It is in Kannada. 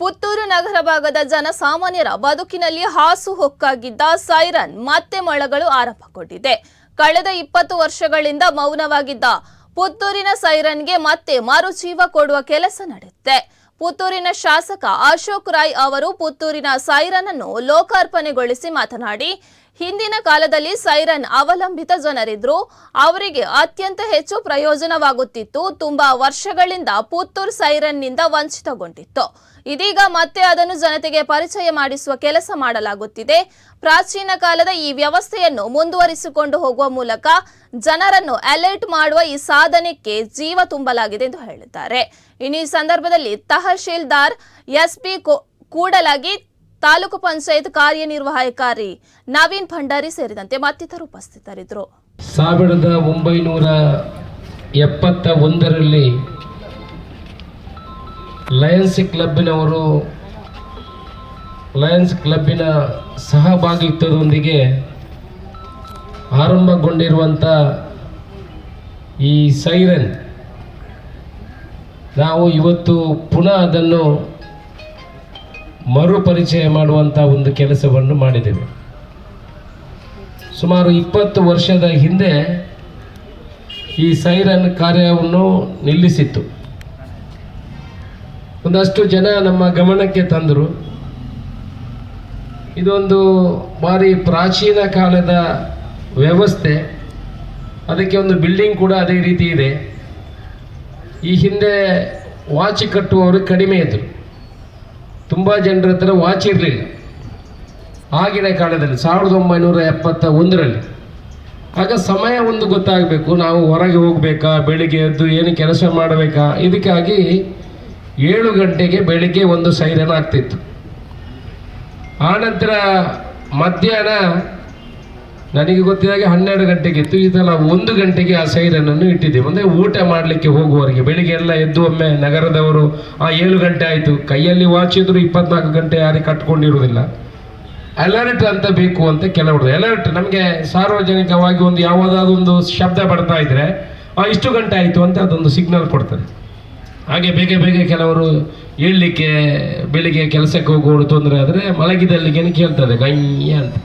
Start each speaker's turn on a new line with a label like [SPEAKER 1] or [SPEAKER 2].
[SPEAKER 1] ಪುತ್ತೂರು ನಗರ ಭಾಗದ ಜನಸಾಮಾನ್ಯರ ಬದುಕಿನಲ್ಲಿ ಹಾಸುಹೊಕ್ಕಾಗಿದ್ದ ಸೈರನ್ ಮತ್ತೆ ಮೊಳಗಳು ಆರಂಭಗೊಂಡಿದೆ. ಕಳೆದ 20 ವರ್ಷಗಳಿಂದ ಮೌನವಾಗಿದ್ದ ಪುತ್ತೂರಿನ ಸೈರನ್ಗೆ ಮತ್ತೆ ಮರುಜೀವ ಕೊಡುವ ಕೆಲಸ ನಡೆಯುತ್ತೆ. ಪುತ್ತೂರಿನ ಶಾಸಕ ಅಶೋಕ್ ರಾಯ್ ಅವರು ಪುತ್ತೂರಿನ ಸೈರನ್ ಅನ್ನು ಲೋಕಾರ್ಪಣೆಗೊಳಿಸಿ ಮಾತನಾಡಿ, ಹಿಂದಿನ ಕಾಲದಲ್ಲಿ ಸೈರನ್ ಅವಲಂಬಿತ ಜನರಿದ್ರು, ಅವರಿಗೆ ಅತ್ಯಂತ ಹೆಚ್ಚು ಪ್ರಯೋಜನವಾಗುತ್ತಿತ್ತು. ತುಂಬಾ ವರ್ಷಗಳಿಂದ ಪುತ್ತೂರು ಸೈರನ್ ನಿಂದ ವಂಚಿತಗೊಂಡಿತ್ತು. ಇದೀಗ ಮತ್ತೆ ಅದನ್ನು ಜನತೆಗೆ ಪರಿಚಯ ಮಾಡಿಸುವ ಕೆಲಸ ಮಾಡಲಾಗುತ್ತಿದೆ. ಪ್ರಾಚೀನ ಕಾಲದ ಈ ವ್ಯವಸ್ಥೆಯನ್ನು ಮುಂದುವರಿಸಿಕೊಂಡು ಹೋಗುವ ಮೂಲಕ ಜನರನ್ನು ಅಲರ್ಟ್ ಮಾಡುವ ಈ ಸಾಧನಕ್ಕೆ ಜೀವ ತುಂಬಲಾಗಿದೆ ಎಂದು ಹೇಳಿದ್ದಾರೆ. ಇನ್ನು ಈ ಸಂದರ್ಭದಲ್ಲಿ ತಹಶೀಲ್ದಾರ್ ಎಸ್ಪಿ ಕೂಡಲಾಗಿ, ತಾಲೂಕು ಪಂಚಾಯತ್ ಕಾರ್ಯನಿರ್ವಾಹಕಾರಿ ನವೀನ್ ಭಂಡಾರಿ ಸೇರಿದಂತೆ ಮತ್ತಿತರರು ಉಪಸ್ಥಿತರಿದ್ದರು.
[SPEAKER 2] 1971ರಲ್ಲಿ ಲಯನ್ಸ್ ಕ್ಲಬ್ಬಿನ ಸಹಭಾಗಿತ್ವದೊಂದಿಗೆ ಆರಂಭಗೊಂಡಿರುವಂಥ ಈ ಸೈರನ್ ನಾವು ಇವತ್ತು ಪುನಃ ಅದನ್ನು ಮರುಪರಿಚಯ ಮಾಡುವಂಥ ಒಂದು ಕೆಲಸವನ್ನು ಮಾಡಿದ್ದೇವೆ. ಸುಮಾರು 20 ವರ್ಷದ ಹಿಂದೆ ಈ ಸೈರನ್ ಕಾರ್ಯವನ್ನು ನಿಲ್ಲಿಸಿತ್ತು. ಒಂದಷ್ಟು ಜನ ನಮ್ಮ ಗಮನಕ್ಕೆ ತಂದರು. ಇದೊಂದು ಭಾರಿ ಪ್ರಾಚೀನ ಕಾಲದ ವ್ಯವಸ್ಥೆ, ಅದಕ್ಕೆ ಒಂದು ಬಿಲ್ಡಿಂಗ್ ಕೂಡ ಅದೇ ರೀತಿ ಇದೆ. ಈ ಹಿಂದೆ ವಾಚ್ ಕಟ್ಟುವವರು ಕಡಿಮೆ ಇದ್ದರು, ತುಂಬ ಜನರ ಹತ್ರ ವಾಚ್ ಇರಲಿಲ್ಲ ಆಗಿನ ಕಾಲದಲ್ಲಿ 1971ರಲ್ಲಿ. ಆಗ ಸಮಯ ಒಂದು ಗೊತ್ತಾಗಬೇಕು, ನಾವು ಹೊರಗೆ ಹೋಗಬೇಕಾ, ಬೆಳಿಗ್ಗೆ ಎದ್ದು ಏನು ಕೆಲಸ ಮಾಡಬೇಕಾ, ಇದಕ್ಕಾಗಿ 7 ಗಂಟೆಗೆ ಬೆಳಿಗ್ಗೆ ಒಂದು ಸೈರನ್ ಆಗ್ತಿತ್ತು. ಆನಂತರ ಮಧ್ಯಾಹ್ನ ನನಗೆ ಗೊತ್ತಿದ್ದಾಗೆ 12 ಗಂಟೆಗಿತ್ತು. ಈ ಸಲ 1 ಗಂಟೆಗೆ ಆ ಸೈರನನ್ನು ಇಟ್ಟಿದ್ದೀವಿ. ಅಂದರೆ ಊಟ ಮಾಡಲಿಕ್ಕೆ ಹೋಗುವವರಿಗೆ, ಬೆಳಿಗ್ಗೆ ಎಲ್ಲ ಎದ್ದು ಒಮ್ಮೆ ನಗರದವರು 7 ಗಂಟೆ ಆಯಿತು, ಕೈಯಲ್ಲಿ ವಾಚ್ ಇದ್ರು 24 ಗಂಟೆ ಯಾರಿಗೆ ಕಟ್ಕೊಂಡಿರುವುದಿಲ್ಲ. ಅಲರ್ಟ್ ಅಂತ ಬೇಕು ಅಂತ ಕೆಲವರು. ಅಲರ್ಟ್ ನಮಗೆ ಸಾರ್ವಜನಿಕವಾಗಿ ಒಂದು ಯಾವುದಾದೊಂದು ಶಬ್ದ ಬರ್ತಾ ಇದ್ರೆ ಇಷ್ಟು ಗಂಟೆ ಆಯಿತು ಅಂತ ಅದೊಂದು ಸಿಗ್ನಲ್ ಕೊಡ್ತದೆ. ಹಾಗೆ ಬೇಗ ಬೇಗ ಕೆಲವರು ಏಳಲಿಕ್ಕೆ, ಬೆಳಿಗ್ಗೆ ಕೆಲಸಕ್ಕೆ ಹೋಗುವವರು ತೊಂದರೆ ಆದರೆ ಮಲಗಿದಲ್ಲಿಗೆ ಕೇಳ್ತದೆ ಗಯ್ಯ ಅಂತ.